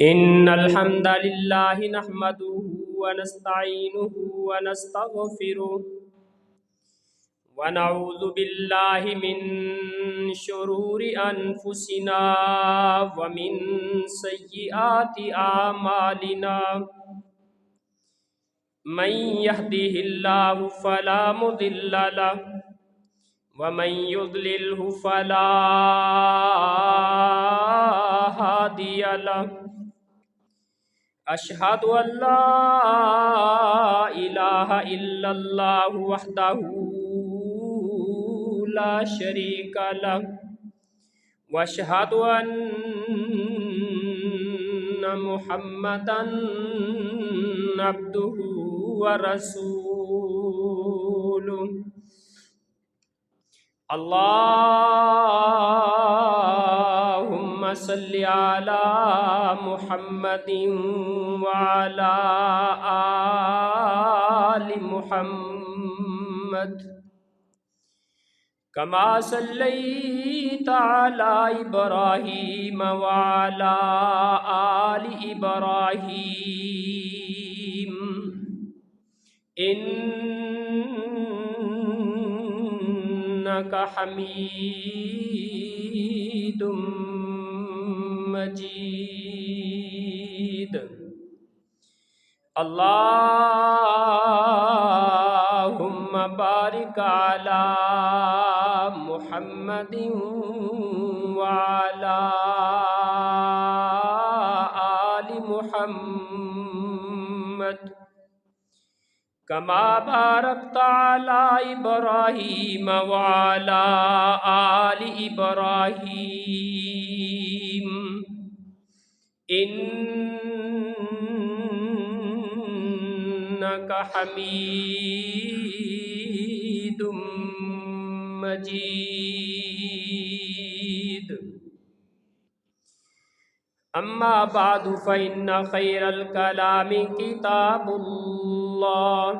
إن الحمد لله نحمده ونستعينه ونستغفره ونعوذ بالله من شرور أنفسنا ومن سيئات أعمالنا من يهده الله فلا مضل له ومن يضلله فلا هادي له أشهد أن لا إله إلا الله وحده لا شريك له وأشهد أن محمدا عبده ورسوله اللهم صل على محمد وعلى آل محمد كما صليت على إبراهيم وعلى آل إبراهيم إنك حميد مجيد اللهم بارك على محمد وعلى آل محمد كما باركت على إبراهيم وعلى آل إبراهيم إنك حميد مجيد أما بعد فإن خير الكلام كتاب الله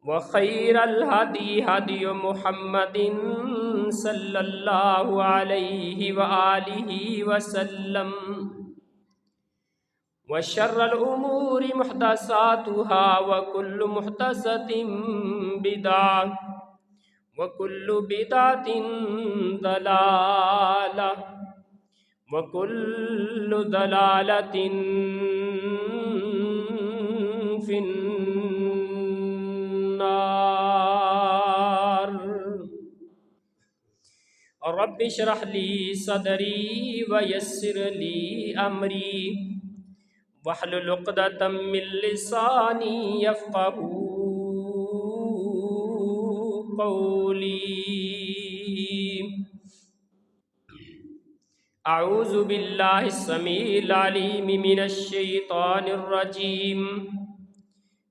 وخير الهدي هدي محمد صلى الله عليه وآله وسلم وشر الأمور محدثاتها وكل محدثة بدعة وكل بدعة ضلالة وكل ضلالة في النار رب اشرح لي صدري ويسر لي أمري واحلل عقدة من لساني يفقهوا قولي أعوذ بالله السميع العليم من الشيطان الرجيم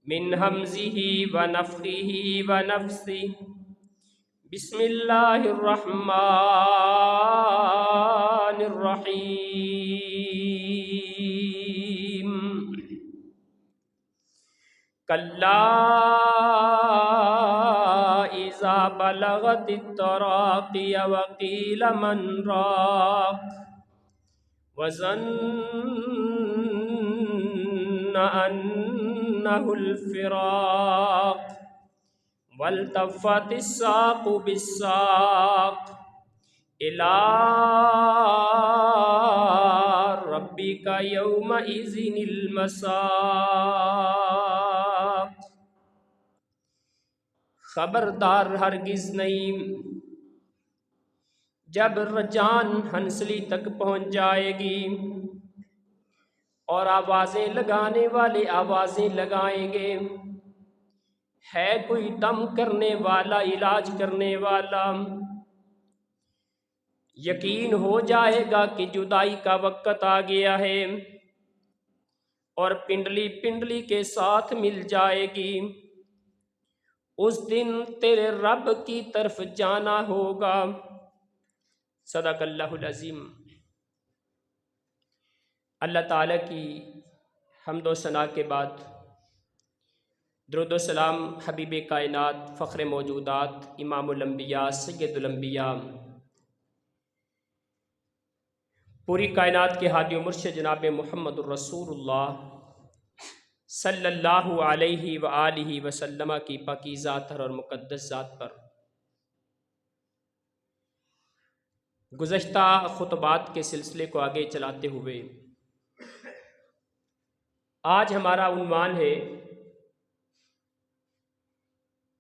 من همزه ونفخه ونفثه بسم الله الرحمن الرحيم كلا إذا بلغت التراقي وقيل من راق وظن أنه الفراق والتفت الساق بالساق إلى ربك يومئذ المساق خبردار ہرگز نہیں جب جان ہنسلی تک پہنچ جائے گی اور آوازیں لگانے والے آوازیں لگائیں گے، ہے کوئی دم کرنے والا، علاج کرنے والا؟ یقین ہو جائے گا کہ جدائی کا وقت آ گیا ہے اور پنڈلی پنڈلی کے ساتھ مل جائے گی۔ اس دن تیرے رب کی طرف جانا ہوگا۔ صدق اللہ العظیم۔ اللہ تعالیٰ کی حمد و ثنا کے بعد درود و سلام حبیب کائنات، فخر موجودات، امام الانبیاء، سید الانبیاء پوری کائنات کے ہادی و مرشد جناب محمد الرسول اللہ صلی اللہ علیہ وآلہ وسلم کی پاکیزہ طاہر اور مقدس ذات پر گزشتہ خطبات کے سلسلے کو آگے چلاتے ہوئے آج ہمارا عنوان ہے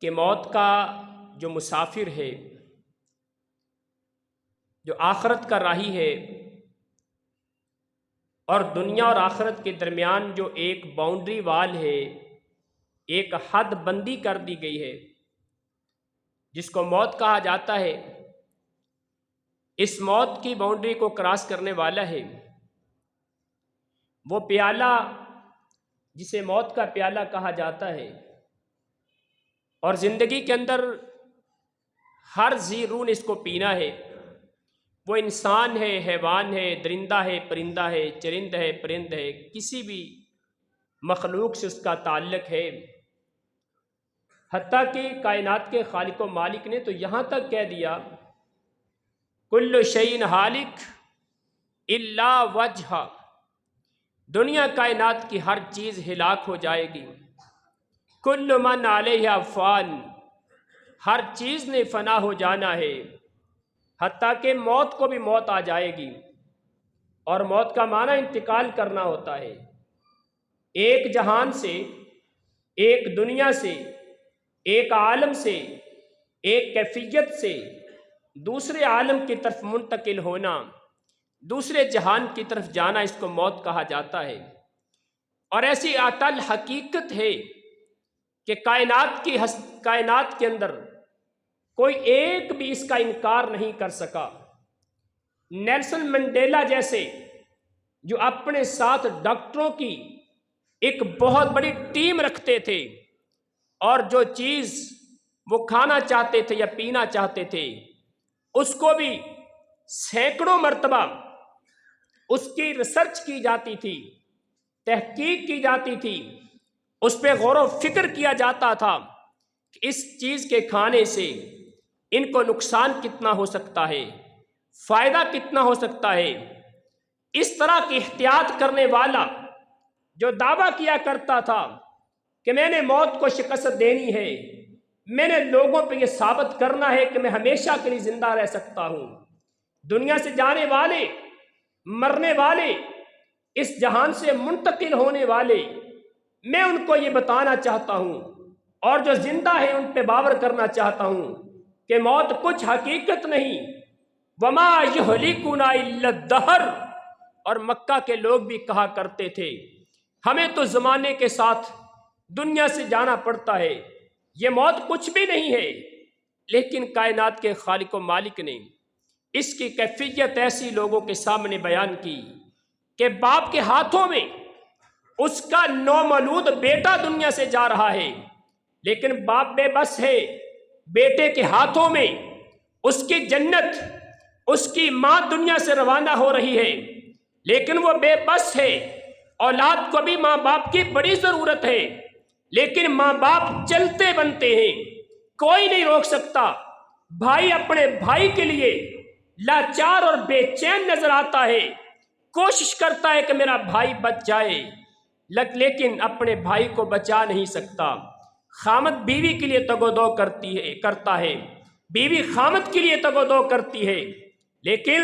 کہ موت کا جو مسافر ہے، جو آخرت کا راہی ہے اور دنیا اور آخرت کے درمیان جو ایک باؤنڈری وال ہے، ایک حد بندی کر دی گئی ہے جس کو موت کہا جاتا ہے، اس موت کی باؤنڈری کو کراس کرنے والا ہے وہ پیالہ جسے موت کا پیالہ کہا جاتا ہے، اور زندگی کے اندر ہر ذی روح نے اس کو پینا ہے۔ وہ انسان ہے، حیوان ہے، درندہ ہے، پرندہ ہے، چرند ہے، پرند ہے، کسی بھی مخلوق سے اس کا تعلق ہے۔ حتیٰ کہ کائنات کے خالق و مالک نے تو یہاں تک کہہ دیا کل شیء ہالک الا وجہ، دنیا کائنات کی ہر چیز ہلاک ہو جائے گی، کل من علیہ فان، ہر چیز نے فنا ہو جانا ہے، حتیٰ کہ موت کو بھی موت آ جائے گی۔ اور موت کا معنی انتقال کرنا ہوتا ہے، ایک جہان سے، ایک دنیا سے، ایک عالم سے، ایک کیفیت سے دوسرے عالم کی طرف منتقل ہونا، دوسرے جہان کی طرف جانا، اس کو موت کہا جاتا ہے۔ اور ایسی اٹل حقیقت ہے کہ کائنات کے اندر کوئی ایک بھی اس کا انکار نہیں کر سکا۔ نیلسن منڈیلا جیسے جو اپنے ساتھ ڈاکٹروں کی ایک بہت بڑی ٹیم رکھتے تھے، اور جو چیز وہ کھانا چاہتے تھے یا پینا چاہتے تھے اس کو بھی سینکڑوں مرتبہ اس کی ریسرچ کی جاتی تھی، تحقیق کی جاتی تھی، اس پہ غور و فکر کیا جاتا تھا کہ اس چیز کے کھانے سے ان کو نقصان کتنا ہو سکتا ہے، فائدہ کتنا ہو سکتا ہے۔ اس طرح کی احتیاط کرنے والا جو دعویٰ کیا کرتا تھا کہ میں نے موت کو شکست دینی ہے، میں نے لوگوں پہ یہ ثابت کرنا ہے کہ میں ہمیشہ کے لیے زندہ رہ سکتا ہوں، دنیا سے جانے والے، مرنے والے، اس جہان سے منتقل ہونے والے، میں ان کو یہ بتانا چاہتا ہوں، اور جو زندہ ہیں ان پہ باور کرنا چاہتا ہوں کہ موت کچھ حقیقت نہیں، وما یہلکنا الا الدہر۔ اور مکہ کے لوگ بھی کہا کرتے تھے ہمیں تو زمانے کے ساتھ دنیا سے جانا پڑتا ہے، یہ موت کچھ بھی نہیں ہے۔ لیکن کائنات کے خالق و مالک نے اس کی کیفیت ایسی لوگوں کے سامنے بیان کی کہ باپ کے ہاتھوں میں اس کا نومولود بیٹا دنیا سے جا رہا ہے، لیکن باپ بے بس ہے، بیٹے کے ہاتھوں میں اس کی جنت، اس کی ماں دنیا سے روانہ ہو رہی ہے، لیکن وہ بے بس ہے۔ اولاد کو بھی ماں باپ کی بڑی ضرورت ہے، لیکن ماں باپ چلتے بنتے ہیں، کوئی نہیں روک سکتا۔ بھائی اپنے بھائی کے لیے لاچار اور بے چین نظر آتا ہے، کوشش کرتا ہے کہ میرا بھائی بچ جائے، لیکن اپنے بھائی کو بچا نہیں سکتا۔ خامد بیوی کے لیے تگ و دو کرتا ہے، بیوی خامد کے لیے تگ و دو کرتی ہے، لیکن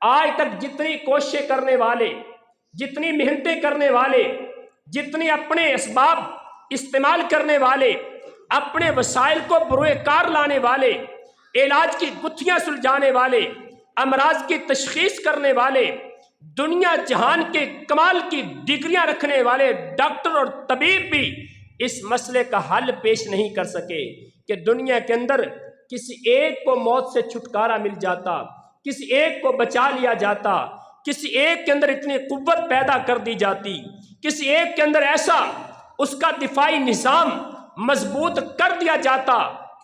آج تک جتنی کوششیں کرنے والے، جتنی محنتیں کرنے والے، جتنی اپنے اسباب استعمال کرنے والے، اپنے وسائل کو بروئے کار لانے والے، علاج کی گتھیاں سلجھانے والے، امراض کی تشخیص کرنے والے، دنیا جہان کے کمال کی ڈگریاں رکھنے والے ڈاکٹر اور طبیب بھی اس مسئلے کا حل پیش نہیں کر سکے کہ دنیا کے اندر کسی ایک کو موت سے چھٹکارا مل جاتا، کسی ایک کو بچا لیا جاتا، کسی ایک کے اندر اتنی قوت پیدا کر دی جاتی، کسی ایک کے اندر ایسا اس کا دفاعی نظام مضبوط کر دیا جاتا،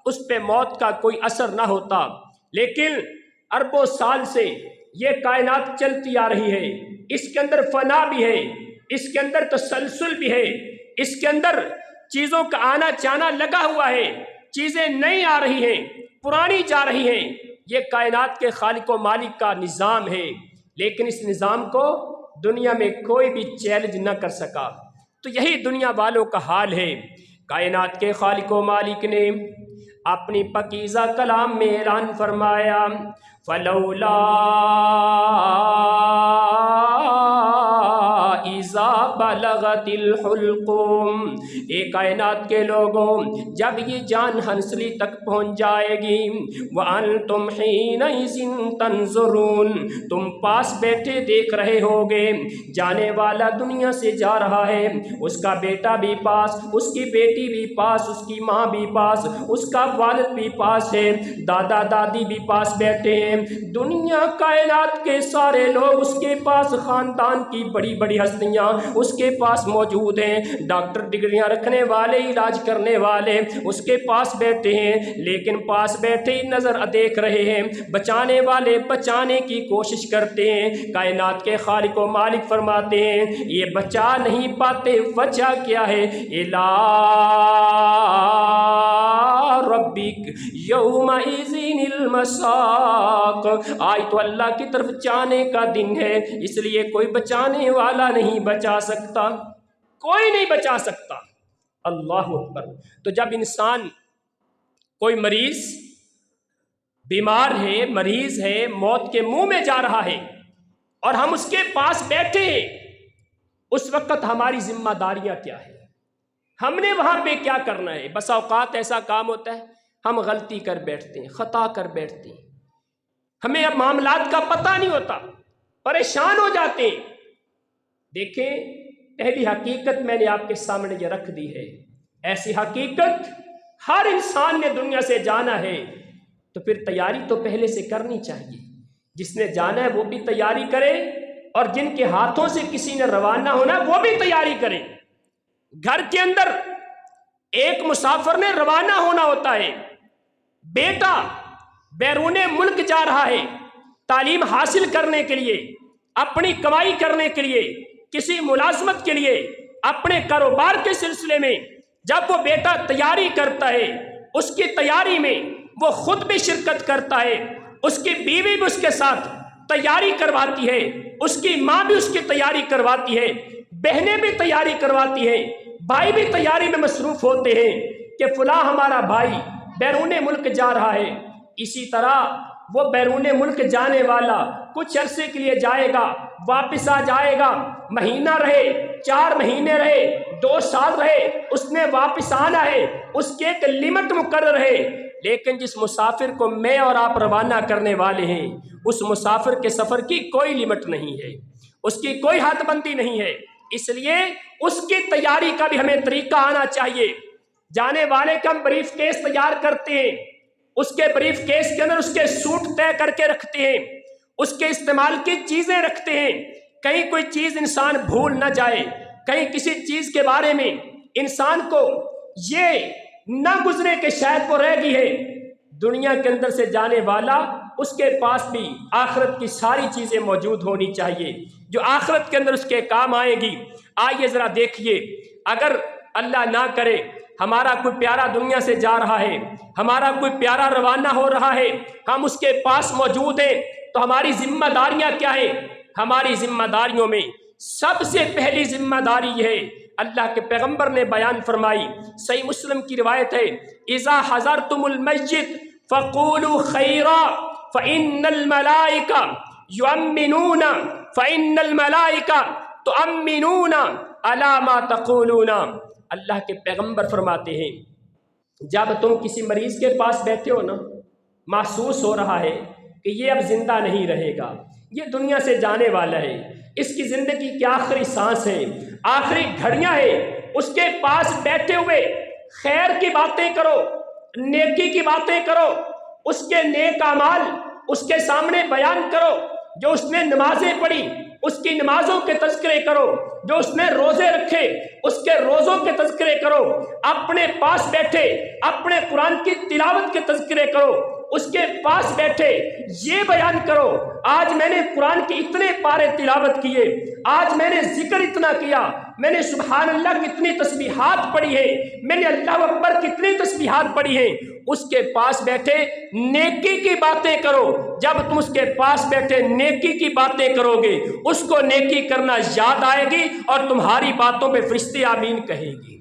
اس پہ موت کا کوئی اثر نہ ہوتا۔ لیکن اربوں سال سے یہ کائنات چلتی آ رہی ہے، اس کے اندر فنا بھی ہے، اس کے اندر تسلسل بھی ہے، اس کے اندر چیزوں کا آنا جانا لگا ہوا ہے، چیزیں نئی آ رہی ہیں، پرانی جا رہی ہیں، یہ کائنات کے خالق و مالک کا نظام ہے۔ لیکن اس نظام کو دنیا میں کوئی بھی چیلنج نہ کر سکا۔ تو یہی دنیا والوں کا حال ہے۔ کائنات کے خالق و مالک نے اپنی پاکیزہ کلام میں اعلان فرمایا فلولا اذا بلغت الحلقوم، اے کائنات کے لوگوں جب یہ جان ہنسلی تک پہنچ جائے گی، وانتم حینئذ تنظرون، تم پاس بیٹھے دیکھ رہے ہوگے، جانے والا دنیا سے جا رہا ہے، اس کا بیٹا بھی پاس، اس کی بیٹی بھی پاس، اس کی ماں بھی پاس، اس کا والد بھی پاس ہے، دادا دادی بھی پاس بیٹھے ہیں، دنیا کائنات کے سارے لوگ اس کے پاس، خاندان کی بڑی بڑی ہستیاں اس کے پاس موجود ہیں، ڈاکٹر ڈگریاں رکھنے والے، علاج کرنے والے اس کے پاس بیٹھے ہیں، لیکن پاس بیٹھے ہی نظر دیکھ رہے ہیں، بچانے والے بچانے کی کوشش کرتے ہیں۔ کائنات کے خالق و مالک فرماتے ہیں یہ بچا نہیں پاتے، وجہ کیا ہے؟ الا ربک یومئذ المساق، آج تو اللہ کی طرف جانے کا دن ہے، اس لیے کوئی بچانے والا نہیں بچا سکتا، کوئی نہیں بچا سکتا۔ اللہ اکبر۔ تو جب انسان کوئی مریض بیمار ہے، مریض ہے، موت کے منہ میں جا رہا ہے اور ہم اس کے پاس بیٹھے ہیں، اس وقت ہماری ذمہ داریاں کیا ہیں؟ ہم نے وہاں پہ کیا کرنا ہے؟ بس اوقات ایسا کام ہوتا ہے ہم غلطی کر بیٹھتے ہیں، خطا کر بیٹھتے ہیں، ہمیں اب معاملات کا پتہ نہیں ہوتا، پریشان ہو جاتے ہیں۔ دیکھیں پہلی حقیقت میں نے آپ کے سامنے یہ رکھ دی ہے، ایسی حقیقت ہر انسان نے دنیا سے جانا ہے تو پھر تیاری تو پہلے سے کرنی چاہیے۔ جس نے جانا ہے وہ بھی تیاری کرے، اور جن کے ہاتھوں سے کسی نے روانہ ہونا ہے وہ بھی تیاری کرے۔ گھر کے اندر ایک مسافر نے روانہ ہونا ہوتا ہے، بیٹا بیرون ملک جا رہا ہے تعلیم حاصل کرنے کے لیے، اپنی کمائی کرنے کے لیے، کسی ملازمت کے لیے، اپنے کاروبار کے سلسلے میں جب وہ بیٹا تیاری کرتا ہے، اس کی تیاری میں وہ خود بھی شرکت کرتا ہے، اس کی بیوی بھی اس کے ساتھ تیاری کرواتی ہے، اس کی ماں بھی اس کی تیاری کرواتی ہے، بہنیں بھی تیاری کرواتی ہیں، بھائی بھی تیاری میں مصروف ہوتے ہیں کہ فلاں ہمارا بھائی بیرون ملک جا رہا ہے۔ اسی طرح وہ بیرون ملک جانے والا کچھ عرصے کے لیے جائے گا، واپس آ جائے گا، مہینہ رہے، 4 مہینے رہے، 2 سال رہے، اس نے واپس آنا ہے، اس کے ایک لمٹ مقرر ہے۔ لیکن جس مسافر کو میں اور آپ روانہ کرنے والے ہیں، اس مسافر کے سفر کی کوئی لمٹ نہیں ہے، اس کی کوئی حد بندی نہیں ہے، اس لیے اس کی تیاری کا بھی ہمیں طریقہ آنا چاہیے۔ جانے والے کا ہم بریف کیس تیار کرتے ہیں، اس کے بریف کیس کے اندر اس کے سوٹ طے کر کے رکھتے ہیں، اس کے استعمال کی چیزیں رکھتے ہیں، کہیں کوئی چیز انسان بھول نہ جائے، کہیں کسی چیز کے بارے میں انسان کو یہ نہ گزرے کہ شاید وہ رہ گئی ہے۔ دنیا کے اندر سے جانے والا اس کے پاس بھی آخرت کی ساری چیزیں موجود ہونی چاہیے جو آخرت کے اندر اس کے کام آئے گی۔ آئیے ذرا دیکھیے، اگر اللہ نہ کرے ہمارا کوئی پیارا دنیا سے جا رہا ہے، ہمارا کوئی پیارا روانہ ہو رہا ہے، ہم اس کے پاس موجود ہیں، تو ہماری ذمہ داریاں کیا ہیں؟ ہماری ذمہ داریوں میں سب سے پہلی ذمہ داری یہ ہے، اللہ کے پیغمبر نے بیان فرمائی، صحیح مسلم کی روایت ہے، اذا حضرتم المیت فقولوا خیرا فإن الملائکہ یؤمنون فإن الملائکہ تؤمنون علی ما تقولون۔ اللہ کے پیغمبر فرماتے ہیں جب تم کسی مریض کے پاس بیٹھے ہو نا، محسوس ہو رہا ہے کہ یہ اب زندہ نہیں رہے گا، یہ دنیا سے جانے والا ہے، اس کی زندگی کی آخری سانس ہے، آخری گھڑیاں ہیں، اس کے پاس بیٹھے ہوئے خیر کی باتیں کرو، نیکی کی باتیں کرو، اس کے نیک اعمال اس کے سامنے بیان کرو، جو اس نے نمازیں پڑھی اس کی نمازوں کے تذکرے کرو، جو اس نے روزے رکھے اس کے روزوں کے تذکرے کرو، اپنے پاس بیٹھے اپنے قرآن کی تلاوت کے تذکرے کرو، اس کے پاس بیٹھے یہ بیان کرو آج میں نے قرآن کے اتنے پارے تلاوت کیے، آج میں نے ذکر اتنا کیا، میں نے سبحان اللہ کتنی تسبیحات پڑھی ہے، میں نے اللہ اکبر کتنی تسبیحات پڑھی ہیں۔ اس کے پاس بیٹھے نیکی کی باتیں کرو۔ جب تم اس کے پاس بیٹھے نیکی کی باتیں کرو گے، اس کو نیکی کرنا یاد آئے گی اور تمہاری باتوں پہ فرشتے آمین کہیں گی۔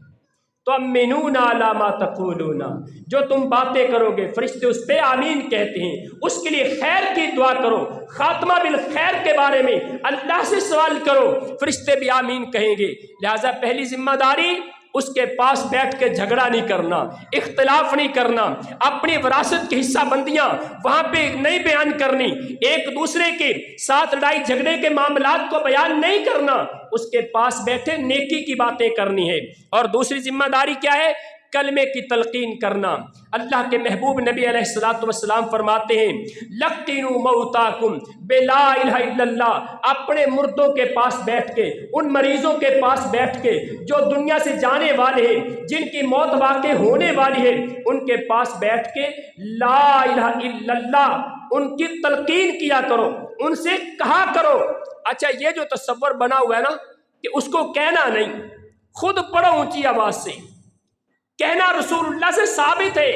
تو امنون علی ما تقولون، جو تم باتیں کرو گے فرشتے اس پہ آمین کہتے ہیں۔ اس کے لیے خیر کی دعا کرو، خاتمہ بالخیر کے بارے میں اللہ سے سوال کرو، فرشتے بھی آمین کہیں گے۔ لہٰذا پہلی ذمہ داری اس کے پاس بیٹھ کے جھگڑا نہیں کرنا، اختلاف نہیں کرنا، اپنی وراثت کی حصہ بندیاں وہاں پہ نہیں بیان کرنی، ایک دوسرے کے ساتھ لڑائی جھگڑے کے معاملات کو بیان نہیں کرنا، اس کے پاس بیٹھے نیکی کی باتیں کرنی ہے۔ اور دوسری ذمہ داری کیا ہے؟ کلمے کی تلقین کرنا۔ اللہ کے محبوب نبی علیہ الصلوۃ والسلام فرماتے ہیں لقینوا موتاکم بلا الہ الا اللہ، اپنے مردوں کے پاس بیٹھ کے، ان مریضوں کے پاس بیٹھ کے جو دنیا سے جانے والے ہیں، جن کی موت واقع ہونے والی ہے، ان کے پاس بیٹھ کے لا الہ الا اللہ ان کی تلقین کیا کرو، ان سے کہا کرو۔ اچھا یہ جو تصور بنا ہوا ہے نا کہ اس کو کہنا نہیں، خود پڑھو اونچی آواز سے، کہنا رسول اللہ سے ثابت ہے۔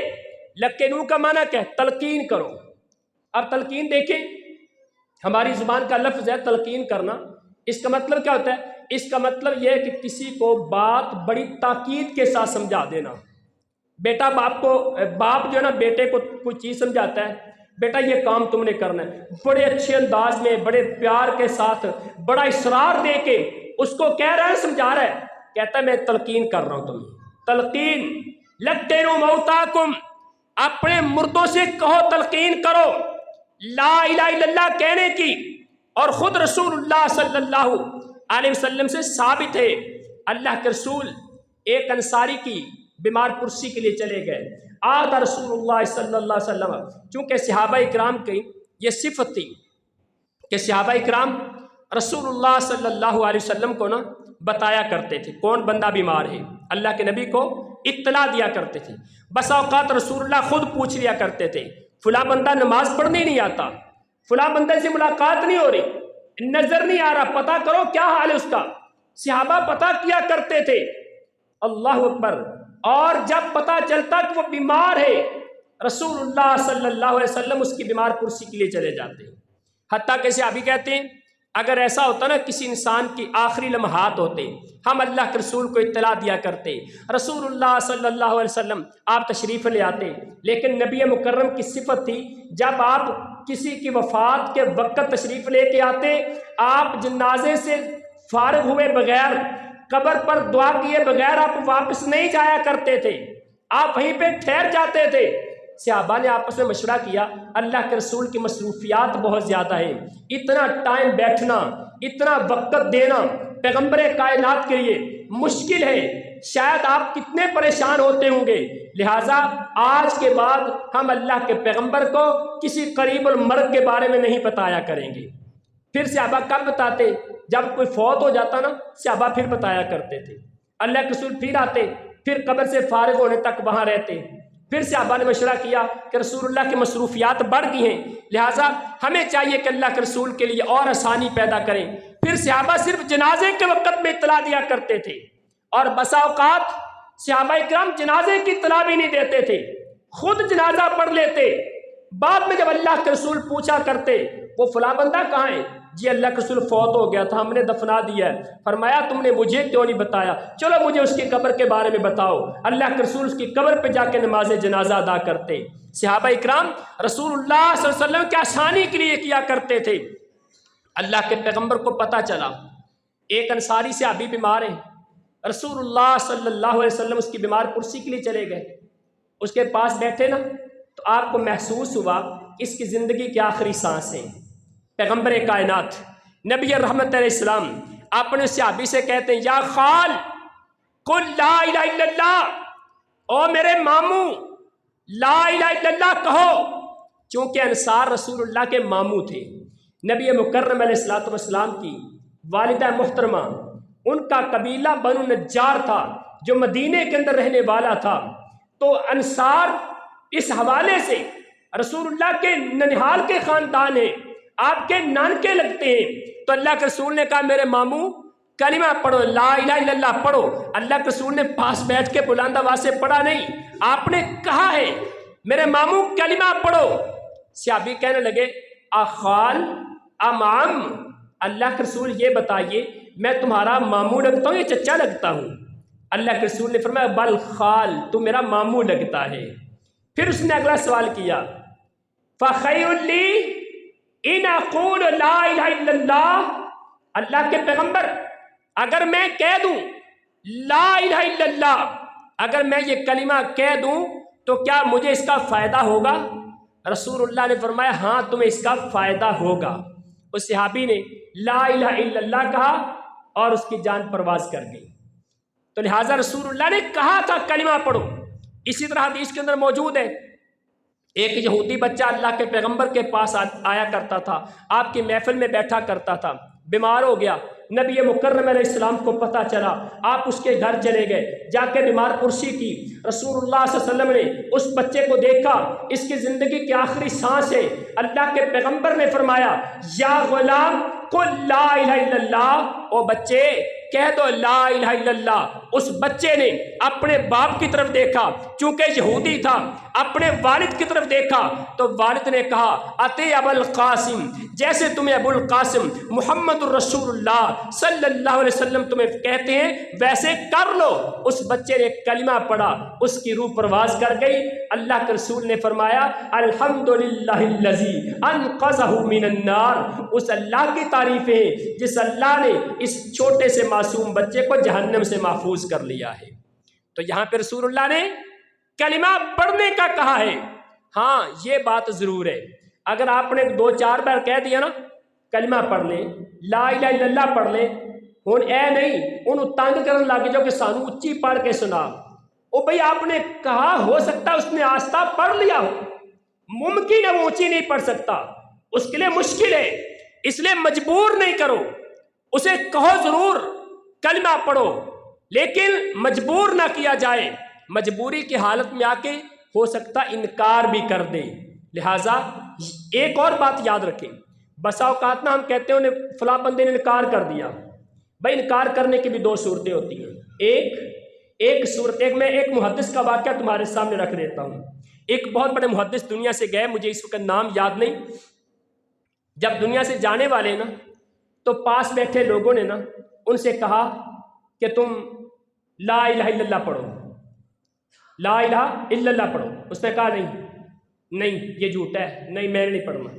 لقینو کا معنی کیا ہے؟ تلقین کرو۔ اب تلقین دیکھیں، ہماری زبان کا لفظ ہے تلقین کرنا، اس کا مطلب کیا ہوتا ہے؟ اس کا مطلب یہ ہے کہ کسی کو بات بڑی تاکید کے ساتھ سمجھا دینا۔ بیٹا باپ جو ہے نا بیٹے کو کوئی چیز سمجھاتا ہے، بیٹا یہ کام تم نے کرنا ہے، بڑے اچھے انداز میں، بڑے پیار کے ساتھ، بڑا اصرار دے کے اس کو کہہ رہا ہے، سمجھا رہا ہے، کہتا ہے میں تلقین کر رہا ہوں تمہیں۔ تلقین لقینوا موتاکم، اپنے مردوں سے کہو، تلقین کرو لا الہ الا اللہ کہنے کی۔ اور خود رسول اللہ صلی اللہ علیہ وسلم سے ثابت ہے، اللہ کے رسول ایک انصاری کی بیمار پرسی کے لیے چلے گئے، آتا رسول اللہ صلی اللہ علیہ وسلم، چونکہ صحابہ اکرام کی یہ صفت تھی کہ صحابہ اکرام رسول اللہ صلی اللہ علیہ وسلم کو نا بتایا کرتے تھے کون بندہ بیمار ہے، اللہ کے نبی کو اطلاع دیا کرتے تھے۔ بس اوقات رسول اللہ خود پوچھ لیا کرتے تھے فلاں بندہ نماز پڑھنے نہیں آتا، فلاں بندے سے ملاقات نہیں ہو رہی، نظر نہیں آ رہا، پتہ کرو کیا حال ہے اس کا۔ صحابہ پتہ کیا کرتے تھے، اللہ اکبر۔ اور جب پتہ چلتا کہ وہ بیمار ہے، رسول اللہ صلی اللہ علیہ وسلم اس کی بیمار پرسی کے لیے چلے جاتے ہیں۔ حتیٰ کہ صحابی کہتے ہیں اگر ایسا ہوتا نا کسی انسان کی آخری لمحات ہوتے، ہم اللہ کے رسول کو اطلاع دیا کرتے، رسول اللہ صلی اللہ علیہ وسلم آپ تشریف لے آتے۔ لیکن نبی مکرم کی صفت تھی جب آپ کسی کی وفات کے وقت تشریف لے کے آتے، آپ جنازے سے فارغ ہوئے بغیر، قبر پر دعا کیے بغیر آپ واپس نہیں جایا کرتے تھے، آپ وہیں پہ ٹھہر جاتے تھے۔ صحابہ نے آپس میں مشورہ کیا اللہ کے رسول کی مصروفیات بہت زیادہ ہیں، اتنا ٹائم بیٹھنا، اتنا وقت دینا پیغمبر کائنات کے لیے مشکل ہے، شاید آپ کتنے پریشان ہوتے ہوں گے، لہٰذا آج کے بعد ہم اللہ کے پیغمبر کو کسی قریب المرگ کے بارے میں نہیں بتایا کریں گے۔ پھر صحابہ کب بتاتے؟ جب کوئی فوت ہو جاتا نا صحابہ پھر بتایا کرتے تھے۔ اللہ کے رسول پھر آتے، پھر قبر سے فارغ ہونے تک وہاں رہتے۔ پھر صحابہ نے مشورہ کیا کہ رسول اللہ کی مصروفیات بڑھ گئی ہیں، لہٰذا ہمیں چاہیے کہ اللہ کے رسول کے لیے اور آسانی پیدا کریں۔ پھر صحابہ صرف جنازے کے وقت میں اطلاع دیا کرتے تھے، اور بسا اوقات صحابہ اکرام جنازے کی اطلاع بھی نہیں دیتے تھے، خود جنازہ پڑھ لیتے۔ بعد میں جب اللہ کے رسول پوچھا کرتے وہ فلاں بندہ کہاں ہے؟ جی اللہ کے رسول فوت ہو گیا تھا، ہم نے دفنا دیا ہے۔ فرمایا تم نے مجھے کیوں نہیں بتایا؟ چلو مجھے اس کی قبر کے بارے میں بتاؤ۔ اللہ کے رسول اس کی قبر پہ جا کے نماز جنازہ ادا کرتے۔ صحابہ اکرام رسول اللہ صلی اللہ علیہ وسلم کی آسانی کے لیے کیا کرتے تھے۔ اللہ کے پیغمبر کو پتہ چلا ایک انصاری صحابی بیمار ہے، رسول اللہ صلی اللہ علیہ وسلم اس کی بیمار پرسی کے لیے چلے گئے، اس کے پاس بیٹھے نا تو آپ کو محسوس ہوا اس کی زندگی کی آخری سانس ہے۔ پیغمبر کائنات نبی رحمت علیہ السلام اپنے صحابی سے کہتے ہیں یا خال قل لا الہ الا اللہ، او میرے ماموں لا الہ الا اللہ کہو۔ چونکہ انصار رسول اللہ کے ماموں تھے، نبی مکرم علیہ السلام کی والدہ محترمہ، ان کا قبیلہ بنو نجار تھا جو مدینے کے اندر رہنے والا تھا۔ تو انصار اس حوالے سے رسول اللہ کے ننہال کے خاندان ہیں، آپ کے نانکے لگتے ہیں، تو اللہ کے رسول نے کہا میرے ماموں کلمہ پڑھو، لا الہ الا اللہ پڑھو۔ اللہ کے رسول نے پاس بیٹھ کے بلند آواز سے پڑھا نہیں، آپ نے کہا ہے میرے ماموں کلمہ پڑھو۔ صحابی کہنے لگے اخال ام عم، اللہ کے رسول یہ بتائیے میں تمہارا ماموں لگتا ہوں یا چچا لگتا ہوں؟ اللہ کے رسول نے فرمایا بل خال، تو میرا ماموں لگتا ہے۔ پھر اس نے اگلا سوال کیا فخیر لی ان اقول لا الہ الا اللہ، اللہ کے پیغمبر اگر میں کہہ دوں لا الہ الا اللہ، اگر میں یہ کلمہ کہہ دوں تو کیا مجھے اس کا فائدہ ہوگا؟ رسول اللہ نے فرمایا ہاں تمہیں اس کا فائدہ ہوگا۔ اس صحابی نے لا الہ الا اللہ کہا اور اس کی جان پرواز کر گئی۔ تو لہٰذا رسول اللہ نے کہا تھا کلمہ پڑھو۔ اسی طرح حدیث کے اندر موجود ہے ایک یہودی بچہ اللہ کے پیغمبر کے پاس آیا کرتا تھا، آپ کی محفل میں بیٹھا کرتا تھا، بیمار ہو گیا، نبی مکرم علیہ السلام کو پتہ چلا، آپ اس کے گھر چلے گئے، جا کے بیمار پرسی کی۔ رسول اللہ صلی اللہ علیہ وسلم نے اس بچے کو دیکھا، اس کی زندگی کی آخری سانس ہے، اللہ کے پیغمبر نے فرمایا یا غلام قل لا الہ الا اللہ، او بچے کہہ دو لا الہ الا اللہ۔ اس بچے نے اپنے باپ کی طرف دیکھا، چونکہ یہودی تھا، اپنے والد کی طرف دیکھا تو والد نے کہا اتے ابو القاسم، جیسے تمہیں ابو القاسم محمد الرسول اللہ صلی اللہ علیہ وسلم تمہیں کہتے ہیں ویسے کر لو۔ اس بچے نے کلمہ پڑھا، اس کی روح پرواز کر گئی۔ اللہ کے رسول نے فرمایا الحمدللہ الذی انقذہ من النار، اس اللہ کی تعریف ہے جس اللہ نے اس چھوٹے سے معصوم بچے کو جہنم سے محفوظ کر لیا ہے۔ تو یہاں پہ رسول اللہ نے کلمہ پڑھنے کا کہا ہے۔ ہاں یہ بات ضرور ہے، اگر آپ نے 2-4 بار کہہ دیا نا کلمہ پڑھ لیں، لا الہ الا اللہ پڑھ لیں، ہن اے نہیں انہوں تنگ کرن لگ جاؤ کہ سانو اچھی پڑھ کے سنا، او بھئی آپ نے کہا ہو سکتا اس نے آستہ پڑھ لیا ہو، ممکن ہے وہ اونچی نہیں پڑھ سکتا، اس کے لیے مشکل ہے، اس لیے مجبور نہیں کرو، اسے کہو ضرور کلمہ پڑھو، لیکن مجبور نہ کیا جائے، مجبوری کی حالت میں آ کے ہو سکتا انکار بھی کر دے۔ لہٰذا ایک اور بات یاد رکھیں، بسا اوقات نا ہم کہتے ہیں انہیں فلاں بندے نے انکار کر دیا، بھائی انکار کرنے کی بھی 2 صورتیں ہوتی ہیں۔ ایک صورت، میں ایک محدث کا واقعہ تمہارے سامنے رکھ دیتا ہوں۔ ایک بہت بڑے محدث دنیا سے گئے، مجھے اس وقت نام یاد نہیں، جب دنیا سے جانے والے نا تو پاس بیٹھے لوگوں نے نا ان سے کہا کہ تم لا الہ الا اللہ پڑھو، لا الہ الا اللہ پڑھو۔ اس نے کہا نہیں یہ جھوٹا ہے، نہیں میں نے نہیں پڑھنا۔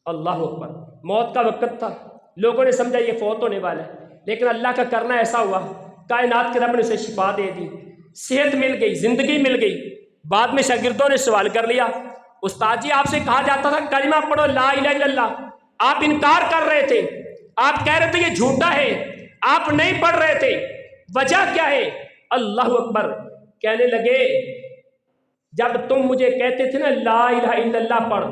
اللہ اکبر، موت کا وقت تھا، لوگوں نے سمجھا یہ فوت ہونے والا ہے، لیکن اللہ کا کرنا ایسا ہوا کائنات کے رب نے اسے شفا دے دی، صحت مل گئی، زندگی مل گئی۔ بعد میں شاگردوں نے سوال کر لیا استاد جی آپ سے کہا جاتا تھا کلمہ پڑھو لا الہ الا اللہ، آپ انکار کر رہے تھے، آپ کہہ رہے تھے یہ جھوٹا ہے، آپ نہیں پڑھ رہے تھے، وجہ کیا ہے؟ اللہ اکبر، کہنے لگے جب تم مجھے کہتے تھے نا لا الہ الا اللہ پڑھ،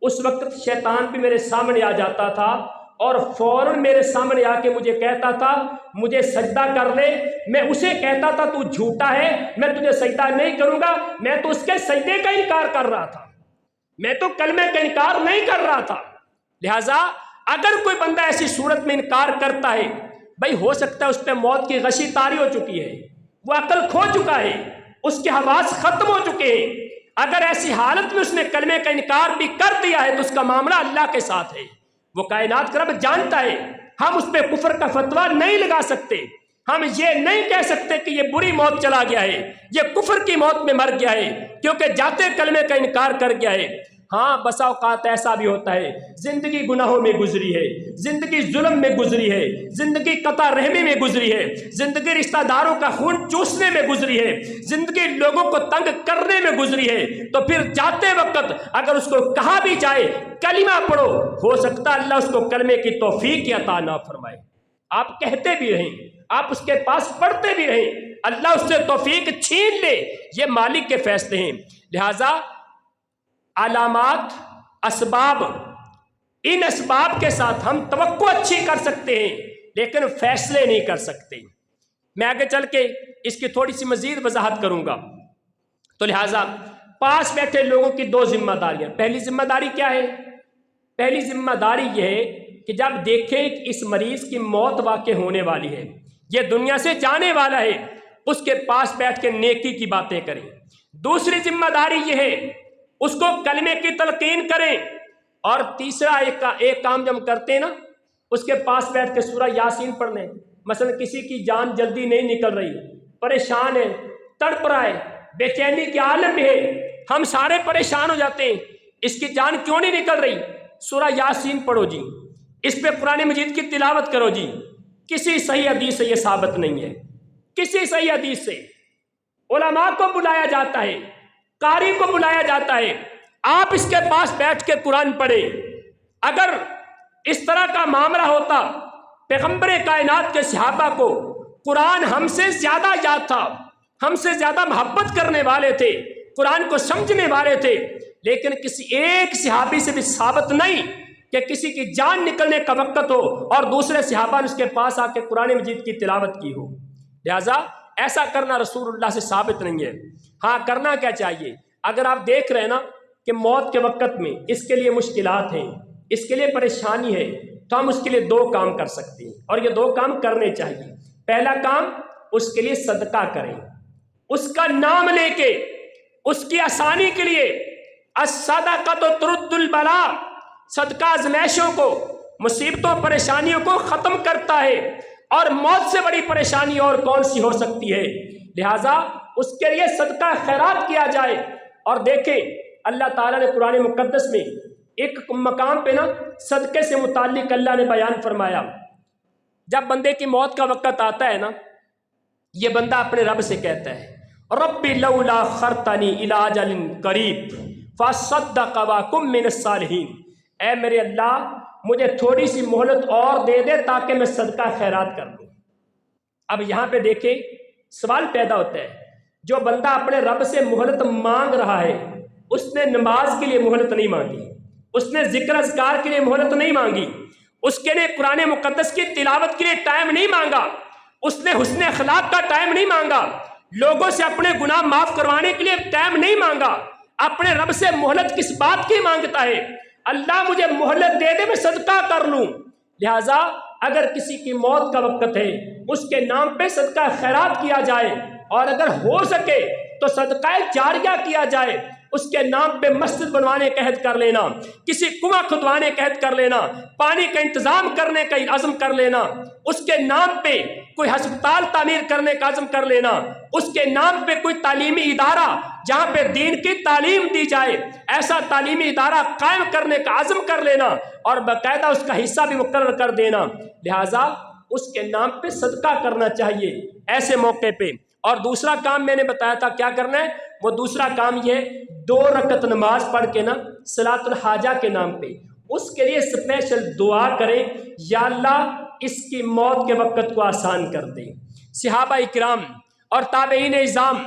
اس وقت شیطان بھی میرے سامنے آ جاتا تھا اور فوراً میرے سامنے آ کے مجھے کہتا تھا مجھے سجدہ کر لے، میں اسے کہتا تھا تو جھوٹا ہے، میں تجھے سجدہ نہیں کروں گا، میں تو اس کے سجدے کا انکار کر رہا تھا، میں تو کلمے کا انکار نہیں کر رہا تھا۔ لہٰذا اگر کوئی بندہ ایسی صورت میں انکار کرتا ہے، بھائی ہو سکتا ہے اس پہ موت کی غشی طاری ہو چکی ہے، وہ عقل کھو چکا ہے، اس کے حواس ختم ہو چکے ہیں، اگر ایسی حالت میں اس نے کلمے کا انکار بھی کر دیا ہے تو اس کا معاملہ اللہ کے ساتھ ہے، وہ کائنات کا رب جانتا ہے، ہم اس پہ کفر کا فتویٰ نہیں لگا سکتے، ہم یہ نہیں کہہ سکتے کہ یہ بری موت چلا گیا ہے، یہ کفر کی موت میں مر گیا ہے، کیونکہ جاتے کلمے کا انکار کر گیا ہے۔ ہاں بسا اوقات ایسا بھی ہوتا ہے زندگی گناہوں میں گزری ہے، زندگی ظلم میں گزری ہے، زندگی قطع رحمی میں گزری ہے، زندگی رشتہ داروں کا خون چوسنے میں گزری ہے، زندگی لوگوں کو تنگ کرنے میں گزری ہے، تو پھر جاتے وقت اگر اس کو کہا بھی جائے کلمہ پڑھو، ہو سکتا اللہ اس کو کلمے کی توفیق عطا نہ فرمائے، آپ کہتے بھی رہیں، آپ اس کے پاس پڑھتے بھی رہیں، اللہ اس سے توفیق چھین لے، یہ مالک کے فیصلے ہیں۔ لہٰذا علامات، اسباب، ان اسباب کے ساتھ ہم توقع اچھی کر سکتے ہیں لیکن فیصلے نہیں کر سکتے۔ میں آگے چل کے اس کی تھوڑی سی مزید وضاحت کروں گا۔ تو لہٰذا پاس بیٹھے لوگوں کی دو ذمہ داریاں. پہلی ذمہ داری کیا ہے؟ پہلی ذمہ داری یہ ہے کہ جب دیکھیں کہ اس مریض کی موت واقع ہونے والی ہے، یہ دنیا سے جانے والا ہے، اس کے پاس بیٹھ کے نیکی کی باتیں کریں. دوسری ذمہ داری یہ ہے اس کو کلمے کی تلقین کریں. اور تیسرا ایک کام جو ہم کرتے ہیں نا، اس کے پاس بیٹھ کے سورہ یاسین پڑھ لیں. مثلا کسی کی جان جلدی نہیں نکل رہی، پریشان ہے، تڑپ رہا ہے، بے چینی کے عالم میں ہے، ہم سارے پریشان ہو جاتے ہیں، اس کی جان کیوں نہیں نکل رہی؟ سورہ یاسین پڑھو جی، اس پہ قرآن مجید کی تلاوت کرو جی. کسی صحیح حدیث سے یہ ثابت نہیں ہے، کسی صحیح حدیث سے. علماء کو بلایا جاتا ہے، قاری کو بلایا جاتا ہے، آپ اس کے پاس بیٹھ کے قرآن پڑھیں. اگر اس طرح کا معاملہ ہوتا، پیغمبر کائنات کے صحابہ کو قرآن ہم سے زیادہ یاد تھا، ہم سے زیادہ محبت کرنے والے تھے، قرآن کو سمجھنے والے تھے، لیکن کسی ایک صحابی سے بھی ثابت نہیں کہ کسی کی جان نکلنے کا وقت ہو اور دوسرے صحابہ نے اس کے پاس آ کے قرآن مجید کی تلاوت کی ہو. لہٰذا ایسا کرنا رسول اللہ سے ثابت نہیں ہے. ہاں کرنا کیا چاہیے؟ اگر آپ دیکھ رہے ہیں نا کہ موت کے وقت میں اس کے لیے مشکلات ہیں، اس کے لیے پریشانی ہے، تو ہم اس کے لیے دو کام کر سکتے ہیں، اور یہ دو کام کرنے چاہیے. پہلا کام، اس کے لیے صدقہ کریں، اس کا نام لے کے اس کی آسانی کے لیے. الصدقۃ ترد البلاء، صدقہ آزمائشوں کو، مصیبتوں پریشانیوں کو ختم کرتا ہے، اور موت سے بڑی پریشانی اور کون سی ہو سکتی ہے؟ لہٰذا اس کے لیے صدقہ خیرات کیا جائے. اور دیکھیں اللہ تعالیٰ نے قرآن مقدس میں ایک مقام پہ نا صدقے سے متعلق اللہ نے بیان فرمایا. جب بندے کی موت کا وقت آتا ہے نا، یہ بندہ اپنے رب سے کہتا ہے رب لولا خرتنی الی اجل قریب فاصدق واکن من الصالحین، اے میرے اللہ مجھے تھوڑی سی مہلت اور دے دے تاکہ میں صدقہ خیرات کر دوں. اب یہاں پہ دیکھیں سوال پیدا ہوتا ہے، جو بندہ اپنے رب سے مہلت مانگ رہا ہے، اس نے نماز کے لیے مہلت نہیں مانگی، اس نے ذکر اذکار کے لیے مہلت نہیں مانگی، اس کے لیے قرآن مقدس کی تلاوت کے لیے ٹائم نہیں مانگا، اس نے حسن اخلاق کا ٹائم نہیں مانگا، لوگوں سے اپنے گناہ معاف کروانے کے لیے ٹائم نہیں مانگا. اپنے رب سے مہلت کس بات کی مانگتا ہے؟ اللہ مجھے مہلت دے دے میں صدقہ کر لوں. لہٰذا اگر کسی کی موت کا وقت ہے، اس کے نام پہ صدقہ خیرات کیا جائے، اور اگر ہو سکے تو صدقہ جاریہ کیا جائے. اس کے نام پہ مسجد بنوانے کا عہد کر لینا، کسی کنواں کھدوانے کا عہد کر لینا، پانی کا انتظام کرنے کا عزم کر لینا، اس کے نام پہ کوئی ہسپتال تعمیر کرنے کا عزم کر لینا، اس کے نام پہ کوئی تعلیمی ادارہ جہاں پہ دین کی تعلیم دی جائے، ایسا تعلیمی ادارہ قائم کرنے کا عزم کر لینا، اور باقاعدہ اس کا حصہ بھی مقرر کر دینا. لہٰذا اس کے نام پہ صدقہ کرنا چاہیے ایسے موقع پہ. اور دوسرا کام میں نے بتایا تھا کیا کرنا ہے، وہ دوسرا کام یہ 2 رکعت نماز پڑھ کے نا صلاۃ الحاجہ کے نام پہ اس کے لیے اسپیشل دعا کریں، یا اللہ اس کی موت کے وقت کو آسان کر دیں. صحابہ اکرام اور تابعین اعظام،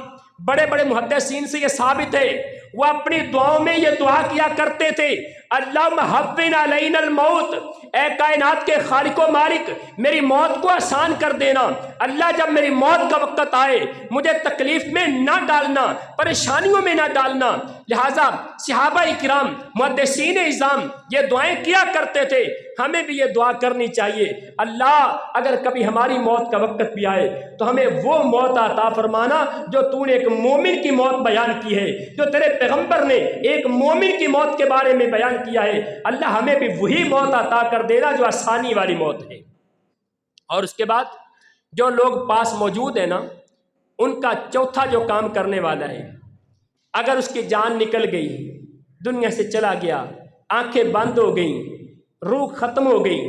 بڑے بڑے محدثین سے یہ ثابت ہے، وہ اپنی دعاؤں میں یہ دعا کیا کرتے تھے اللہم حون علینا الموت، اے کائنات کے خالق و مالک میری موت کو آسان کر دینا. اللہ جب میری موت کا وقت آئے مجھے تکلیف میں نہ ڈالنا، پریشانیوں میں نہ ڈالنا. لہٰذا صحابہ اکرام محدثین اعظام یہ دعائیں کیا کرتے تھے، ہمیں بھی یہ دعا کرنی چاہیے. اللہ اگر کبھی ہماری موت کا وقت بھی آئے تو ہمیں وہ موت عطا فرمانا جو تو نے ایک مومن کی موت بیان کی ہے، جو تیرے پیغمبر نے ایک مومن کی موت کے بارے میں بیان کیا ہے. اللہ ہمیں بھی وہی موت عطا کر دینا جو آسانی والی موت ہے. اور اس کے بعد جو لوگ پاس موجود ہیں نا، ان کا چوتھا جو کام کرنے والا ہے، اگر اس کی جان نکل گئی، دنیا سے چلا گیا، آنکھیں بند ہو گئیں، روح ختم ہو گئی،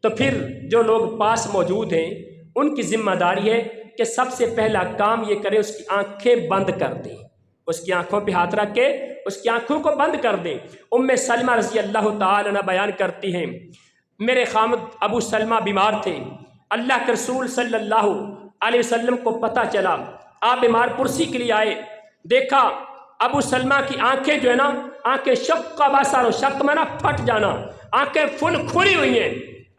تو پھر جو لوگ پاس موجود ہیں ان کی ذمہ داری ہے کہ سب سے پہلا کام یہ کرے اس کی آنکھیں بند کر دیں، اس کی آنکھوں پہ ہاتھ رکھ کے اس کی آنکھوں کو بند کر دیں. سلمہ رضی اللہ تعالی عنہ بیان کرتی ہیں، میرے خامد ابو سلمہ بیمار تھے، اللہ کے رسول صلی اللہ علیہ وسلم کو پتہ چلا، آپ بیمار پرسی کے لیے آئے، دیکھا ابو سلمہ کی آنکھیں جو ہے نا، آنکھیں شق کا باسار، شق میں نا پھٹ جانا، آنکھیں فل کھلی ہوئی ہیں.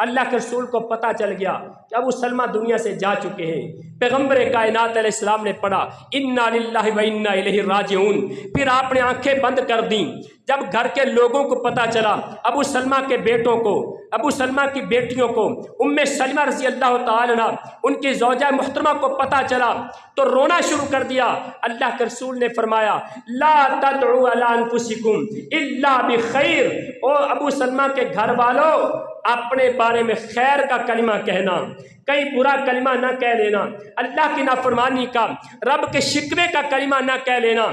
اللہ کے رسول کو پتہ چل گیا کہ ابو سلمہ دنیا سے جا چکے ہیں۔ پیغمبر کائنات علیہ السلام نے پڑھا انا للہ و انا الیہ راجعون، پھر آپ نے آنکھیں بند کر دیں۔ جب گھر کے لوگوں کو پتہ چلا، ابو سلمہ کے بیٹوں کو، ابو سلمہ کی بیٹیوں کو، ام سلمہ رضی اللہ تعالی عنہ ان کی زوجہ محترمہ کو پتہ چلا تو رونا شروع کر دیا۔ اللہ کے رسول نے فرمایا لا تدعوا علی انفسکم الا بخیر، او ابو سلمہ کے گھر والوں اپنے بارے میں خیر کا کلمہ کہنا، کہیں برا کلمہ نہ کہہ لینا، اللہ کی نافرمانی کا، رب کے شکوے کا کلمہ نہ کہہ لینا۔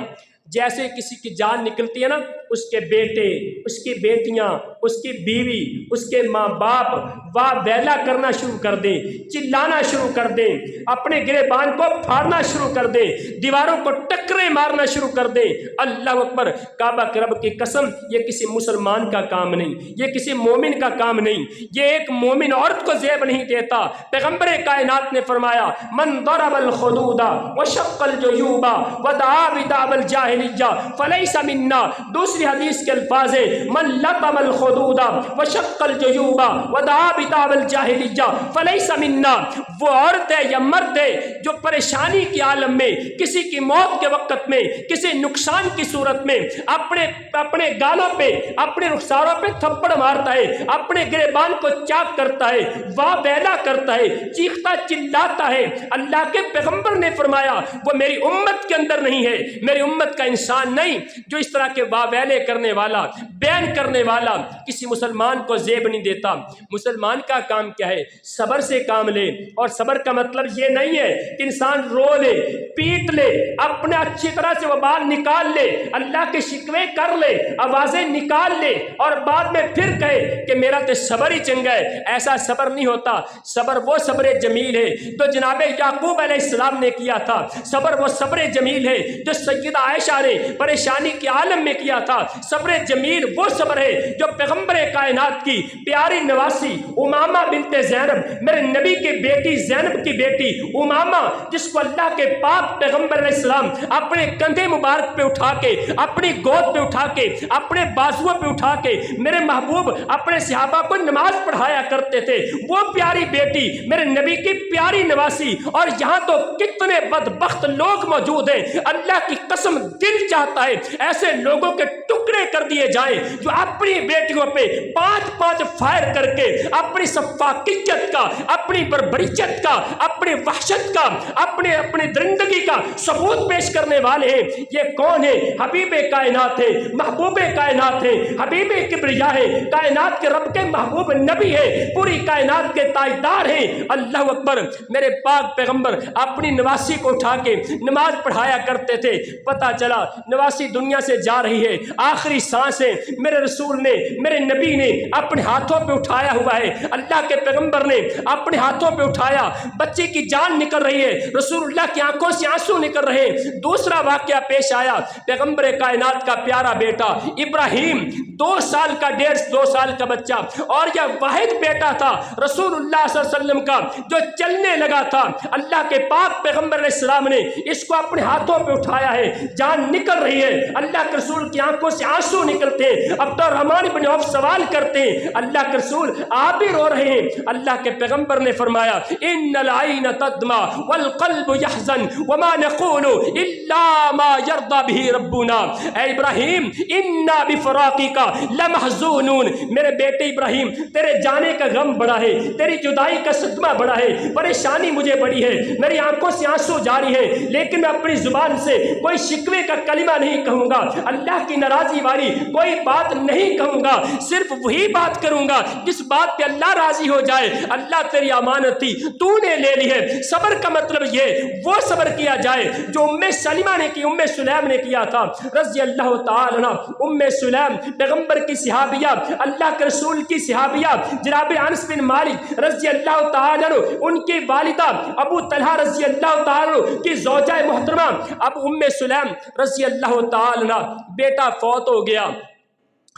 جیسے کسی کی جان نکلتی ہے نا، اس کے بیٹے، اس کی بیٹیاں، اس کی بیوی، اس کے ماں باپ واہ ویلا کرنا شروع کر دیں، چلانا شروع کر دیں، اپنے گریبان کو پھاڑنا شروع کر دیں، دیواروں کو ٹکرے مارنا شروع کر دیں۔ اللہ اکبر، کعبہ کے رب کی قسم، یہ کسی مسلمان کا کام نہیں، یہ کسی مومن کا کام نہیں، یہ ایک مومن عورت کو زیب نہیں دیتا۔ پیغمبر کائنات نے فرمایا من ضرب الخدود وشق الجیوب ودعا بدعوى الجاہلیہ فلیس منا۔ دوسری حدیث کے الفاظ ہے من لطم الخدود وشق الجیوب ودعا بدعوى الجاہلیہ فلیس منا۔ وہ عورت ہے یا مرد ہے جو پریشانی کے عالم میں، کسی کی موت کے وقت میں، کسی نقصان کی صورت میں اپنے گالوں پہ، اپنے رخساروں پہ تھپڑ مارتا ہے، اپنے گریبان کو چاک کرتا ہے، واہ ویلا کرتا ہے، چیختا چلاتا ہے، اللہ کے پیغمبر نے فرمایا وہ میری امت کے اندر نہیں ہے، میری امت کا انسان نہیں جو اس طرح کے واہ ویلے کرنے والا، بیان کرنے والا کسی مسلمان کو زیب نہیں دیتا۔ مسلمان کا کام کیا ہے؟ صبر سے کام لے، اور صبر کا مطلب یہ نہیں ہے کہ انسان رو لے، پیٹ لے، اپنے اچھی طرح سے وہ بال نکال لے، اللہ کے شکوے کر لے، آوازیں نکال لے، اور بعد میں پھر کہے کہ میرا تو صبر ہی چنگا ہے۔ ایسا صبر نہیں ہوتا۔ صبر وہ صبر جمیل ہے جو جناب یعقوب علیہ السلام نے کیا تھا، صبر وہ صبر جمیل ہے جو سیدہ عائشہ نے پریشانی کے عالم میں کیا تھا، صبر جمیل وہ صبر ہے جو پیغمبر کائنات کی پیاری نواسی امامہ بنت زینب، میرے نبی کی بیٹی زینب کی بیٹی امامہ، جس کو اللہ کے پاک پیغمبر علیہ السلام اپنے کندھے مبارک پہ اٹھا کے، اپنی گود پہ اٹھا کے، اپنے بازووں پہ اٹھا کے میرے محبوب اپنے صحابہ کو نماز پڑھایا کرتے تھے، وہ پیاری بیٹی میرے نبی کی پیاری نواسی۔ اور یہاں تو کتنے بدبخت لوگ موجود ہیں، اللہ کی قسم دل چاہتا ہے ایسے لوگوں کے ٹکڑے کر دیے جائیں جو اپنی بیٹیوں پہ 5 فائر کر کے اپنی سفاکیت کا، اپنی بربریت کا، اپنی وحشت کا، اپنی درندگی کا ثبوت پیش کرنے والے ہیں۔ یہ کون ہے؟ حبیب کائنات ہے، محبوب کائنات ہے، حبیب کبریا ہے، کائنات کے رب کے محبوب نبی ہے، پوری کائنات کے تاجدار ہیں۔ اللہ اکبر، میرے پاک پیغمبر اپنی نواسی کو اٹھا کے نماز پڑھایا کرتے تھے۔ پتہ چلا نواسی دنیا سے جا رہی ہے، آخری سانسیں میرے رسول نے، میرے نبی نے اپنے ہاتھوں پہ اٹھایا ہوا ہے، اللہ کے پیغمبر نے اپنے ہاتھوں پہ اٹھایا، بچے کی جان نکل رہی ہے، رسول اللہ کی آنکھوں سے آنسو نکل رہے ہیں۔ دوسرا واقعہ پیش آیا، پیغمبر کائنات کا پیارا بیٹا ابراہیم، 2 سال کا 1.5-2 سال کا بچہ، اور یہ واحد بیٹا تھا رسول اللہ صلی اللہ علیہ وسلم کا جو چلنے لگا تھا۔ اللہ کے پاک پیغمبر علیہ السلام نے اس کو اپنے ہاتھوں پہ اٹھایا ہے، جان نکل رہی ہے، اللہ کے رسول کی آنکھوں سے آنسو نکلتے ہیں۔ عبد الرحمن بن عوف سوال کرتے ہیں اللہ کے رسول آپ بھی رو رہے ہیں؟ اللہ کے پیغمبر نے فرمایا ان العین تدمع والقلب يحزن وما نقول الا ما يرضى به ربنا۔ اے ابراہیم انا بفراقک لمحزونون، میرے بیٹے ابراہیم تیرے جانے کا غم بڑا ہے، تیری جدائی کا صدمہ بڑا ہے، پریشانی مجھے بڑی ہے، میری آنکھوں سے آنسو جاری ہے، لیکن میں اپنی زبان سے کوئی شکوے کا کلمہ نہیں کہوں گا، اللہ کی ناراضی والی کوئی بات نہیں کہوں گا، صرف وہی بات کروں گا جس بات پہ اللہ راضی ہو جائے۔ اللہ تیری امانت تھی، تو نے لے لی ہے۔ صبر کا مطلب یہ وہ صبر کیا جائے جو ام سلمہ نے کی، ام سلیم نے کیا تھا رضی اللہ تعالی عنہ۔ ام سلیم پیغمبر کی صحابیہ، اللہ کے رسول کی صحابیہ، جناب انس بن مالک رضی اللہ تعالی عنہ ان کی والدہ، ابو طلحہ رضی اللہ تعالی عنہ کی زوجہ محترمہ اب ام سلیم رضی اللہ تعالی عنہ، بیٹا فوت ہو گیا،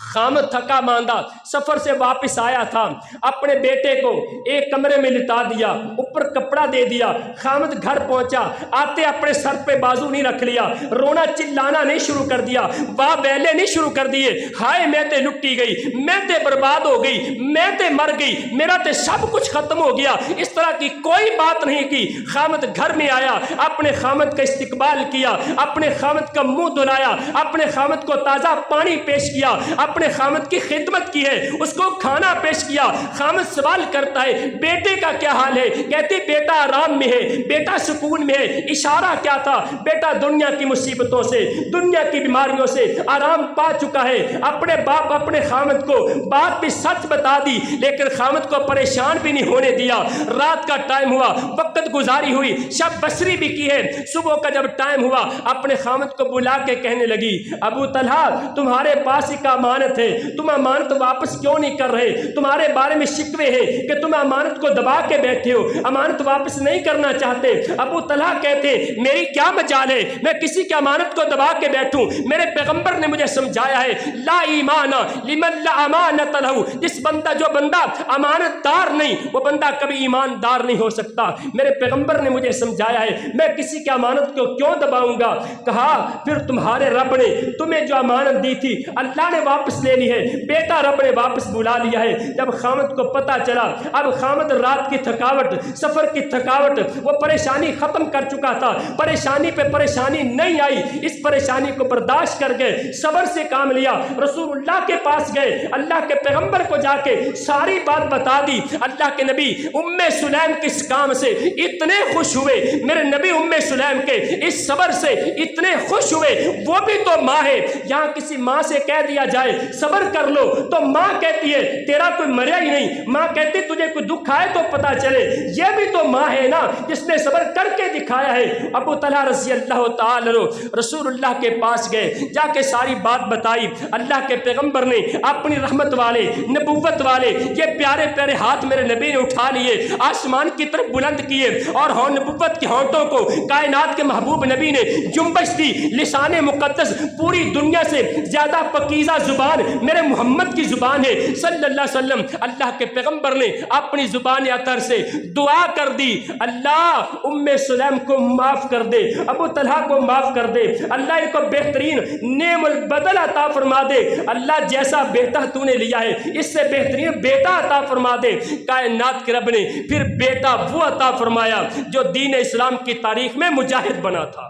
خامد تھکا ماندہ سفر سے واپس آیا تھا، اپنے بیٹے کو ایک کمرے میں لٹا دیا، اوپر کپڑا دے دیا۔ خامد گھر پہنچا، آتے اپنے سر پہ بازو نہیں رکھ لیا، رونا چلانا نہیں شروع کر دیا، واہ ویلے نہیں شروع کر دیے، ہائے میں تے لٹی گئی، میں تے برباد ہو گئی، میں تے مر گئی، میرا تے سب کچھ ختم ہو گیا، اس طرح کی کوئی بات نہیں کی۔ خامد گھر میں آیا، اپنے خامد کا استقبال کیا، اپنے خامد کا منہ دھلایا، اپنے خامد کو تازہ پانی پیش کیا، اپنے خامد کی خدمت کی ہے، اس کو کھانا پیش کیا۔ خامد سوال کرتا ہے بیٹے کا کیا حال ہے؟ کہتی بیٹا آرام میں ہے، بیٹا سکون میں ہے۔ اشارہ کیا تھا؟ بیٹا دنیا کی مصیبتوں سے، دنیا کی بیماریوں سے آرام پا چکا ہے۔ اپنے باپ اپنے خامد کو بات بھی سچ بتا دی، لیکن خامد کو پریشان بھی نہیں ہونے دیا۔ رات کا ٹائم ہوا، وقت گزاری ہوئی، شب بسری بھی کی ہے۔ صبح کا جب ٹائم ہوا، اپنے خامد کو بلا کے کہنے لگی ابو طلحہ تمہارے پاس ایک امانت ہے، تم امانت واپس کیوں نہیں کر رہے؟ تمہارے بارے میں شکوے ہیں کہ تم امانت کو دبا کے بیٹھے ہو، امانت واپس نہیں کرنا چاہتے۔ ابو طلحہ کہتے میری کیا مجال ہے، میں کسی کی امانت کو دبا کے بیٹھوں؟ میرے پیغمبر نے مجھے سمجھایا ہے لا ایمان لمن لا امانت لہ، جس بندہ جو بندہ امانت دار نہیں وہ بندہ کبھی ایماندار نہیں ہو سکتا۔ میرے پیغمبر نے مجھے سمجھایا ہے، میں کسی کی امانت کو کیوں دباؤں گا؟ کہا پھر تمہارے رب نے تمہیں جو امانت دی تھی اللہ نے واپس لے لی ہے، بیٹا رب نے واپس بلا لیا ہے۔ جب خامد کو پتا چلا، اب خامد رات کی تھکاوٹ، سفر کی تھکاوٹ، وہ پریشانی ختم کر چکا تھا، پریشانی پہ پریشانی نہیں آئی، اس پریشانی کو برداشت کر گئے، صبر سے کام لیا، رسول اللہ کے پاس گئے، اللہ کے پیغمبر کو جا کے ساری بات بتا دی۔ اللہ کے نبی ام سلیم کس کام سے اتنے خوش ہوئے، میرے نبی ام سلیم کے اس صبر سے اتنے خوش ہوئے، وہ بھی تو ماں ہے۔ یہاں کسی ماں سے کہہ دیا جائے صبر کر لو تو ماں کہتی ہے تیرا کوئی مریا ہی نہیں، ماں کہتی تجھے کوئی دکھ آئے تو پتا چلے، یہ بھی تو ماں ہے نا جس نے صبر کر کے دکھایا ہے۔ ابو طلحہ رضی اللہ تعالی عنہ رسول اللہ کے پاس گئے، جا کے ساری بات بتائی۔ اللہ کے پیغمبر نے اپنی رحمت والے نبوت والے یہ پیارے پیارے ہاتھ میرے نبی نے اٹھا لیے، آسمان کی طرف بلند کیے، اور نبوت کے ہونٹوں کو کائنات کے محبوب نبی نے جنبش دی۔ لسان مقدس پوری دنیا سے زیادہ پکیزہ زبان میرے محمد کی زبان ہے صلی اللہ علیہ وسلم۔ اللہ کے پیغمبر نے اپنی زبان اطہر سے دعا کر دی اللہ ام سلیم کو معاف کر دے، ابو طلحہ کو معاف کر دے، اللہ ان کو بہترین نعم البدل عطا فرما دے، اللہ جیسا بیٹا تو نے لیا ہے اس سے بہترین بیٹا عطا فرما دے۔ کائنات کے رب نے پھر بیٹا وہ عطا فرمایا جو دین اسلام کی تاریخ میں مجاہد بنا تھا۔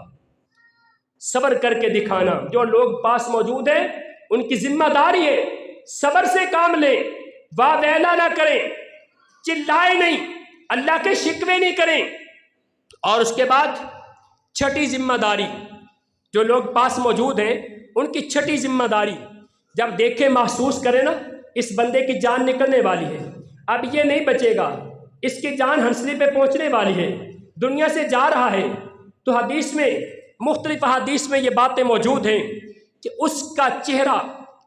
صبر کر کے دکھانا، جو لوگ پاس موجود ہیں ان کی ذمہ داری ہے صبر سے کام لیں، واہ ویلا نہ کریں، چلائے نہیں، اللہ کے شکوے نہیں کریں۔ اور اس کے بعد چھٹی ذمہ داری، جو لوگ پاس موجود ہیں ان کی چھٹی ذمہ داری، جب دیکھیں محسوس کریں نا اس بندے کی جان نکلنے والی ہے، اب یہ نہیں بچے گا، اس کی جان ہنسلی پہ پہنچنے والی ہے، دنیا سے جا رہا ہے، تو حدیث میں مختلف حدیث میں یہ باتیں موجود ہیں کہ اس کا چہرہ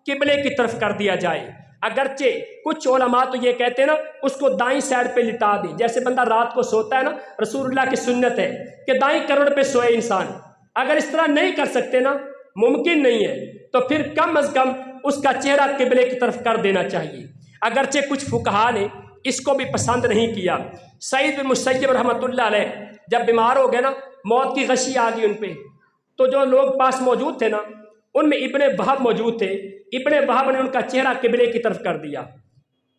قبلے کی طرف کر دیا جائے۔ اگرچہ کچھ علماء تو یہ کہتے ہیں نا اس کو دائیں سائڈ پہ لٹا دیں، جیسے بندہ رات کو سوتا ہے نا، رسول اللہ کی سنت ہے کہ دائیں کروڑ پہ سوئے انسان۔ اگر اس طرح نہیں کر سکتے نا، ممکن نہیں ہے، تو پھر کم از کم اس کا چہرہ قبلے کی طرف کر دینا چاہیے۔ اگرچہ کچھ فقہاء نے اس کو بھی پسند نہیں کیا۔ سعید بن مسیب رحمۃ اللہ علیہ جب بیمار ہو گئے نا، موت کی غشی آ گئی ان پہ، تو جو لوگ پاس موجود تھے نا ان میں ابن وہب موجود تھے، ابن وہب نے ان کا چہرہ قبلے کی طرف کر دیا۔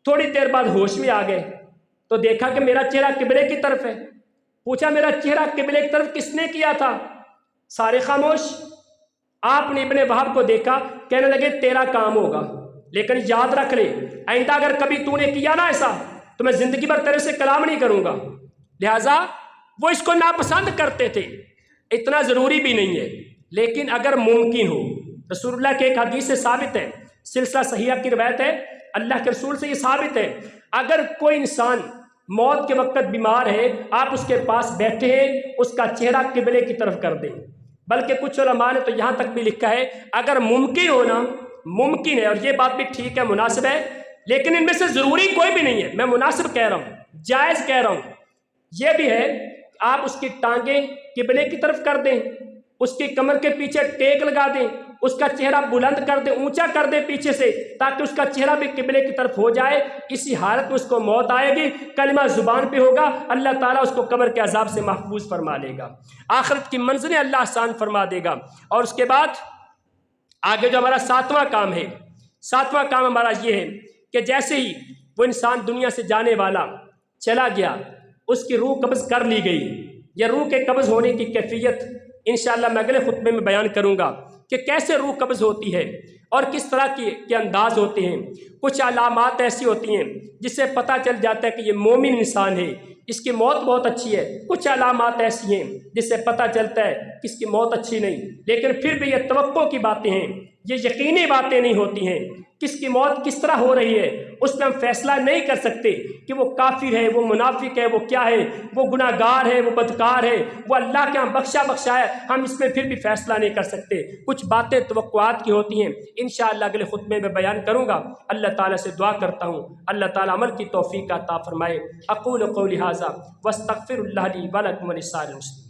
تھوڑی دیر بعد ہوش میں آ گئے تو دیکھا کہ میرا چہرہ قبلے کی طرف ہے، پوچھا میرا چہرہ قبلے کی طرف کس نے کیا تھا؟ سارے خاموش۔ آپ نے ابن وہب کو دیکھا، کہنے لگے تیرا کام ہوگا، لیکن یاد رکھ لے آئندہ اگر کبھی تو نے کیا نا ایسا تو میں زندگی بھر تیرے سے کلام نہیں کروں گا۔ لہٰذا وہ اس کو ناپسند کرتے تھے، اتنا ضروری بھی نہیں ہے، لیکن اگر ممکن ہو، رسول اللہ کے ایک حدیث سے ثابت ہے، سلسلہ صحیحہ کی روایت ہے، اللہ کے رسول سے یہ ثابت ہے، اگر کوئی انسان موت کے وقت بیمار ہے، آپ اس کے پاس بیٹھے ہیں، اس کا چہرہ قبلے کی طرف کر دیں۔ بلکہ کچھ علماء نے تو یہاں تک بھی لکھا ہے اگر ممکن ہونا، ممکن ہے، اور یہ بات بھی ٹھیک ہے، مناسب ہے، لیکن ان میں سے ضروری کوئی بھی نہیں ہے، میں مناسب کہہ رہا ہوں، جائز کہہ رہا ہوں، یہ بھی ہے آپ اس کی ٹانگیں قبلے کی طرف کر دیں، اس کی کمر کے پیچھے ٹیک لگا دیں، اس کا چہرہ بلند کر دیں، اونچا کر دیں پیچھے سے، تاکہ اس کا چہرہ بھی قبلے کی طرف ہو جائے۔ اسی حالت میں اس کو موت آئے گی، کلمہ زبان پہ ہوگا، اللہ تعالیٰ اس کو قبر کے عذاب سے محفوظ فرما لے گا، آخرت کی منزلیں اللہ آسان فرما دے گا۔ اور اس کے بعد آگے جو ہمارا ساتواں کام ہے، ساتواں کام ہمارا یہ ہے کہ جیسے ہی وہ انسان دنیا سے جانے والا چلا گیا، اس کی روح قبض کر لی گئی۔ یہ روح کے قبض ہونے کی کیفیت انشاءاللہ میں اگلے خطبے میں بیان کروں گا کہ کیسے روح قبض ہوتی ہے اور کس طرح کے انداز ہوتے ہیں۔ کچھ علامات ایسی ہوتی ہیں جس سے پتہ چل جاتا ہے کہ یہ مومن انسان ہے، اس کی موت بہت اچھی ہے۔ کچھ علامات ایسی ہیں جس سے پتہ چلتا ہے کہ اس کی موت اچھی نہیں، لیکن پھر بھی یہ توقع کی باتیں ہیں، یہ یقینی باتیں نہیں ہوتی ہیں۔ کس کی موت کس طرح ہو رہی ہے اس پہ ہم فیصلہ نہیں کر سکتے کہ وہ کافر ہے، وہ منافق ہے، وہ کیا ہے، وہ گناہ گار ہے، وہ بدکار ہے، وہ اللہ کے ہاں بخشا ہے، ہم اس میں پھر بھی فیصلہ نہیں کر سکتے۔ کچھ باتیں توقعات کی ہوتی ہیں، انشاءاللہ اگلے خطبے میں بیان کروں گا۔ اللہ تعالیٰ سے دعا کرتا ہوں اللہ تعالیٰ عمل کی توفیق عطا فرمائے۔ اقول قولی ھذا واستغفر اللہ لی ولکم ولسائر المسلمین۔